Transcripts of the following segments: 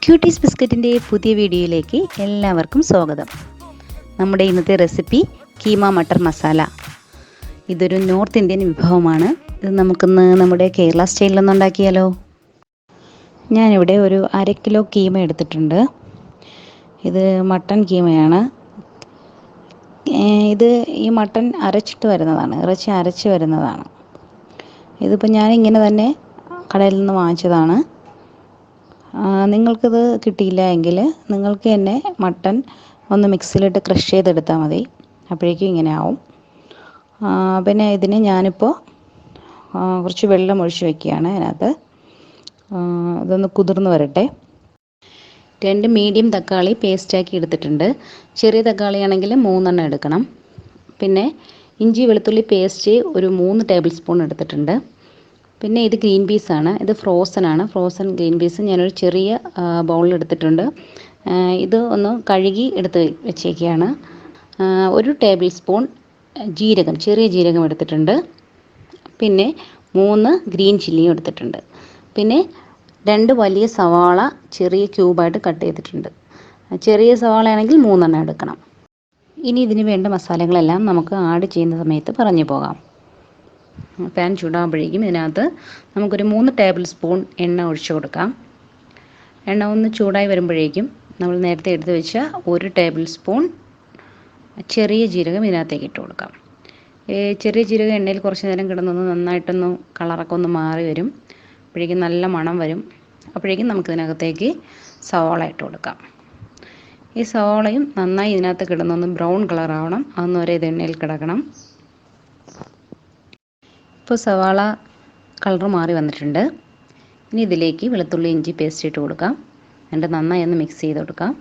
Quotes ബിസ്ക്കറ്റിൻ്റെ പുതിയ വീഡിയോയിലേക്ക് എല്ലാവർക്കും സ്വാഗതം. നമ്മുടെ ഇന്നത്തെ റെസിപ്പി കീമ മട്ടർ മസാല. ഇതൊരു നോർത്ത് ഇന്ത്യൻ വിഭവമാണ്. ഇത് നമുക്കിന്ന് നമ്മുടെ കേരള സ്റ്റൈലിലൊന്നും ഉണ്ടാക്കിയാലോ? ഞാനിവിടെ ഒരു 1/2 കിലോ കീമ എടുത്തിട്ടുണ്ട്. ഇത് മട്ടൺ കീമയാണ്. ഈ മട്ടൺ അരച്ചിട്ട് വരുന്നതാണ്, ഇറച്ചി അരച്ച് വരുന്നതാണ്. ഇതിപ്പോൾ ഞാനിങ്ങനെ തന്നെ കടയിൽ നിന്ന് വാങ്ങിച്ചതാണ്. നിങ്ങൾക്കിത് കിട്ടിയില്ല എങ്കിൽ നിങ്ങൾക്ക് തന്നെ മട്ടൺ ഒന്ന് മിക്സിയിലിട്ട് ക്രഷ് ചെയ്തെടുത്താൽ മതി. അപ്പോഴേക്കും ഇങ്ങനെ ആവും. പിന്നെ ഇതിന് ഞാനിപ്പോൾ കുറച്ച് വെള്ളം ഒഴിച്ച് വയ്ക്കുകയാണ് അതിനകത്ത്. ഇതൊന്ന് കുതിർന്ന് വരട്ടെ. 2 മീഡിയം തക്കാളി പേസ്റ്റാക്കി എടുത്തിട്ടുണ്ട്. ചെറിയ തക്കാളിയാണെങ്കിൽ 3 എണ്ണം എടുക്കണം. പിന്നെ ഇഞ്ചി വെളുത്തുള്ളി പേസ്റ്റ് ഒരു 3 ടേബിൾ സ്പൂൺ എടുത്തിട്ടുണ്ട്. പിന്നെ ഇത് ഗ്രീൻ പീസാണ്. ഇത് ഫ്രോസൺ ഗ്രീൻ പീസ് ഞാനൊരു ചെറിയ ബൗളിൽ എടുത്തിട്ടുണ്ട്. ഇത് ഒന്ന് കഴുകി എടുത്ത് വെച്ചേക്കുകയാണ്. 1 ടേബിൾ സ്പൂൺ ജീരകം, ചെറിയ ജീരകം എടുത്തിട്ടുണ്ട്. പിന്നെ 3 ഗ്രീൻ ചില്ലിയും എടുത്തിട്ടുണ്ട്. പിന്നെ 2 വലിയ സവാള ചെറിയ ക്യൂബായിട്ട് കട്ട് ചെയ്തിട്ടുണ്ട്. ചെറിയ സവാള ആണെങ്കിൽ 3 എണ്ണം എടുക്കണം. ഇനി ഇതിന് വേണ്ട മസാലകളെല്ലാം നമുക്ക് ആഡ് ചെയ്യുന്ന സമയത്ത് പറഞ്ഞു പോകാം. പാൻ ചൂടാകുമ്പോഴേക്കും ഇതിനകത്ത് നമുക്കൊരു 3 ടേബിൾ സ്പൂൺ എണ്ണ ഒഴിച്ചു കൊടുക്കാം. എണ്ണ ഒന്ന് ചൂടായി വരുമ്പോഴേക്കും നമ്മൾ നേരത്തെ എടുത്ത് വെച്ച 1 ടേബിൾ സ്പൂൺ ചെറിയ ജീരകം ഇതിനകത്തേക്ക് ഇട്ട് കൊടുക്കാം. ചെറിയ ജീരകം എണ്ണയിൽ കുറച്ച് നേരം കിടന്നൊന്ന് നന്നായിട്ടൊന്ന് കളറൊക്കെ ഒന്ന് മാറി വരും. അപ്പോഴേക്കും നല്ല മണം വരും. അപ്പോഴേക്കും നമുക്കിതിനകത്തേക്ക് സവാള ഇട്ട് കൊടുക്കാം. ഈ സവാളയും നന്നായി ഇതിനകത്ത് കിടന്നൊന്ന് ബ്രൗൺ കളറാവണം. അതൊന്ന് വരെ ഇത് എണ്ണയിൽ കിടക്കണം. ഇപ്പോൾ സവാള കളർ മാറി വന്നിട്ടുണ്ട്. ഇനി ഇതിലേക്ക് വെളുത്തുള്ളി ഇഞ്ചി പേസ്റ്റ് ഇട്ട് കൊടുക്കാം. എന്നിട്ട് നന്നായി ഒന്ന് മിക്സ് ചെയ്ത് കൊടുക്കാം.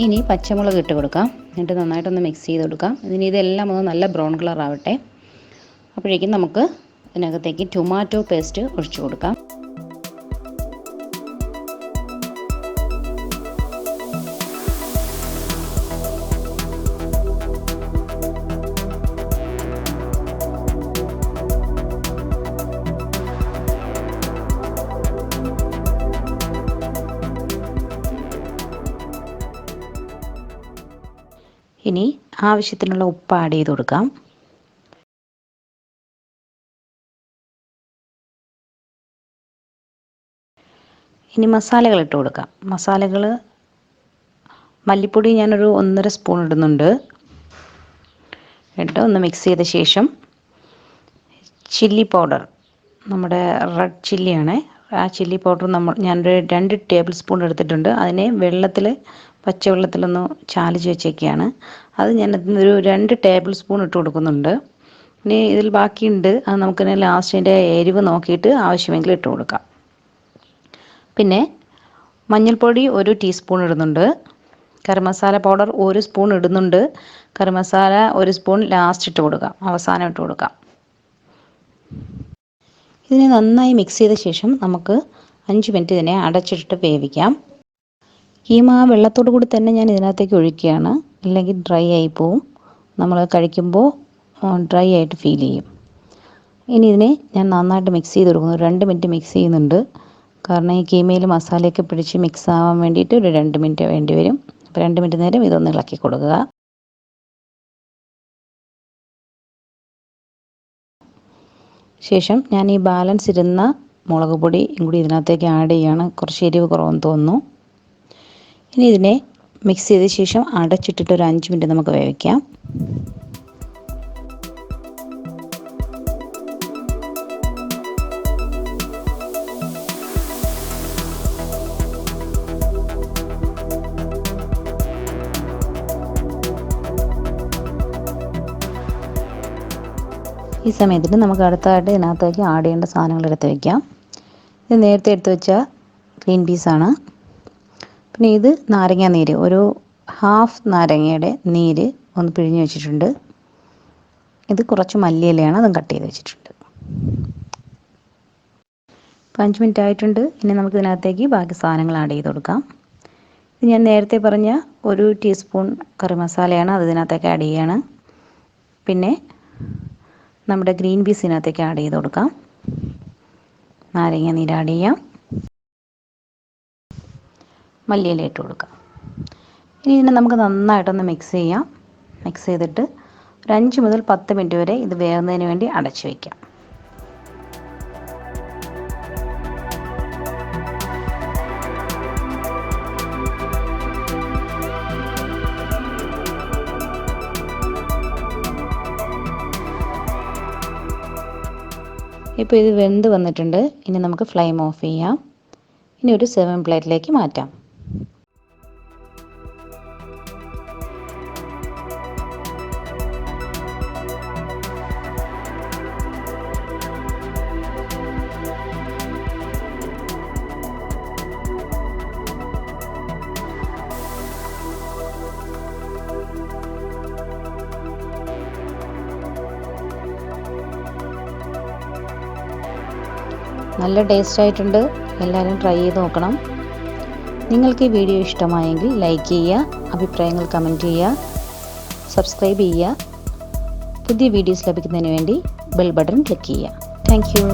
ഇനി പച്ചമുളക് ഇട്ട് കൊടുക്കാം. എന്നിട്ട് നന്നായിട്ടൊന്ന് മിക്സ് ചെയ്ത് കൊടുക്കാം. ഇനി ഇതെല്ലാം ഒന്ന് നല്ല ബ്രൗൺ കളർ ആവട്ടെ. അപ്പോഴേക്കും നമുക്ക് ഇതിനകത്തേക്ക് ടൊമാറ്റോ പേസ്റ്റ് ഒഴിച്ചു കൊടുക്കാം. ഇനി ആവശ്യത്തിനുള്ള ഉപ്പ് ആഡ് ചെയ്ത് കൊടുക്കാം. ഇനി മസാലകൾ ഇട്ട് കൊടുക്കാം. മസാലകൾ മല്ലിപ്പൊടി ഞാനൊരു 1.5 സ്പൂൺ ഇടുന്നുണ്ട്. ഇട്ട് ഒന്ന് മിക്സ് ചെയ്ത ശേഷം ചില്ലി പൗഡർ, നമ്മുടെ റെഡ് ചില്ലിയാണ്. ആ ചില്ലി പൗഡർ ഞാനൊരു 2 ടേബിൾ സ്പൂൺ എടുത്തിട്ടുണ്ട്. അതിനെ പച്ചവെള്ളത്തിലൊന്ന് ചാലിച്ച് വെച്ചേക്കുകയാണ്. അത് ഞാനൊരു 2 ടേബിൾ സ്പൂൺ ഇട്ട് കൊടുക്കുന്നുണ്ട്. ഇനി ഇതിൽ ബാക്കിയുണ്ട്. അത് നമുക്കിനി ലാസ്റ്റിൻ്റെ എരിവ് നോക്കിയിട്ട് ആവശ്യമെങ്കിൽ ഇട്ട് കൊടുക്കാം. പിന്നെ മഞ്ഞൾപ്പൊടി 1 ടീസ്പൂൺ ഇടുന്നുണ്ട്. ഗരം മസാല പൗഡർ 1 സ്പൂൺ ഇടുന്നുണ്ട്. ഗരം മസാല 1 സ്പൂൺ ലാസ്റ്റ് ഇട്ട് കൊടുക്കാം, അവസാനം ഇട്ട് കൊടുക്കാം. ഇതിനെ നന്നായി മിക്സ് ചെയ്ത ശേഷം നമുക്ക് 5 മിനിറ്റ് ഇതിനെ അടച്ചിട്ട് വേവിക്കാം. കീമ വെള്ളത്തോടു കൂടി തന്നെ ഞാൻ ഇതിനകത്തേക്ക് ഒഴിക്കുകയാണ്. ഇല്ലെങ്കിൽ ഡ്രൈ ആയി പോവും. നമ്മൾ കഴിക്കുമ്പോൾ ഡ്രൈ ആയിട്ട് ഫീൽ ചെയ്യും. ഇനി ഇതിനെ ഞാൻ നന്നായിട്ട് മിക്സ് ചെയ്ത് കൊടുക്കുന്നു. 2 മിനിറ്റ് മിക്സ് ചെയ്യുന്നുണ്ട്. കാരണം ഈ കീമയിൽ മസാലയൊക്കെ പിടിച്ച് മിക്സ് ആവാൻ വേണ്ടിയിട്ട് ഒരു 2 മിനിറ്റ് വേണ്ടി വരും. അപ്പോൾ 2 മിനിറ്റ് നേരം ഇതൊന്ന് ഇളക്കി കൊടുക്കുക. ശേഷം ഞാൻ ഈ ബാലൻസ് ഇരുന്ന മുളക് പൊടി കൂടി ഇതിനകത്തേക്ക് ആഡ് ചെയ്യുകയാണ്. കുറച്ച് എരിവ് കുറവെന്ന് തോന്നുന്നു. ഇനി ഇതിനെ മിക്സ് ചെയ്ത ശേഷം അടച്ചിട്ടിട്ട് ഒരു 5 മിനിറ്റ് നമുക്ക് വേവിക്കാം. ഈ സമയത്തിന് നമുക്ക് അടുത്തതായിട്ട് ഇതിനകത്തേക്ക് ആഡ് ചെയ്യേണ്ട സാധനങ്ങൾ എടുത്ത് വയ്ക്കാം. ഇത് നേരത്തെ എടുത്ത് വെച്ച ഗ്രീൻ പീസാണ്. പിന്നെ ഇത് നാരങ്ങ നീര്, ഒരു ഹാഫ് നാരങ്ങയുടെ നീര് ഒന്ന് പിഴിഞ്ഞ് വെച്ചിട്ടുണ്ട്. ഇത് കുറച്ച് മല്ലിയിലയാണ്, അതും കട്ട് ചെയ്ത് വെച്ചിട്ടുണ്ട്. 5 മിനിറ്റ് ആയിട്ടുണ്ട്. ഇനി നമുക്ക് ഇതിനകത്തേക്ക് ബാക്കി സാധനങ്ങൾ ആഡ് ചെയ്ത് കൊടുക്കാം. ഇത് ഞാൻ നേരത്തെ പറഞ്ഞ 1 ടീസ്പൂൺ കറി മസാലയാണ്, അത് ഇതിനകത്തേക്ക് ആഡ് ചെയ്യുകയാണ്. പിന്നെ നമ്മുടെ ഗ്രീൻ പീസ് ഇതിനകത്തേക്ക് ആഡ് ചെയ്ത് കൊടുക്കാം. നാരങ്ങ നീര് ആഡ് ചെയ്യാം. മല്ലിയില ഇട്ട് കൊടുക്കാം. ഇനി ഇതിനെ നമുക്ക് നന്നായിട്ടൊന്ന് മിക്സ് ചെയ്യാം. മിക്സ് ചെയ്തിട്ട് ഒരു 5 മുതൽ 10 മിനിറ്റ് വരെ ഇത് വേകുന്നതിന് വേണ്ടി അടച്ചു വയ്ക്കാം. ഇപ്പോൾ ഇത് വെന്ത് വന്നിട്ടുണ്ട്. ഇനി നമുക്ക് ഫ്ലെയിം ഓഫ് ചെയ്യാം. ഇനി ഒരു സെർവിങ് പ്ലേറ്റിലേക്ക് മാറ്റാം. നല്ല ടേസ്റ്റ് ആയിട്ടുണ്ട്. എല്ലാവരും ട്രൈ ചെയ്ത് നോക്കണം. നിങ്ങൾക്ക് ഈ വീഡിയോ ഇഷ്ടമായെങ്കിൽ ലൈക്ക് ചെയ്യുക, അഭിപ്രായങ്ങൾ കമൻറ്റ് ചെയ്യുക, സബ്സ്ക്രൈബ് ചെയ്യുക. പുതിയ വീഡിയോസ് ലഭിക്കുന്നതിന് വേണ്ടി ബെൽ ബട്ടൺ ക്ലിക്ക് ചെയ്യുക. Thank you.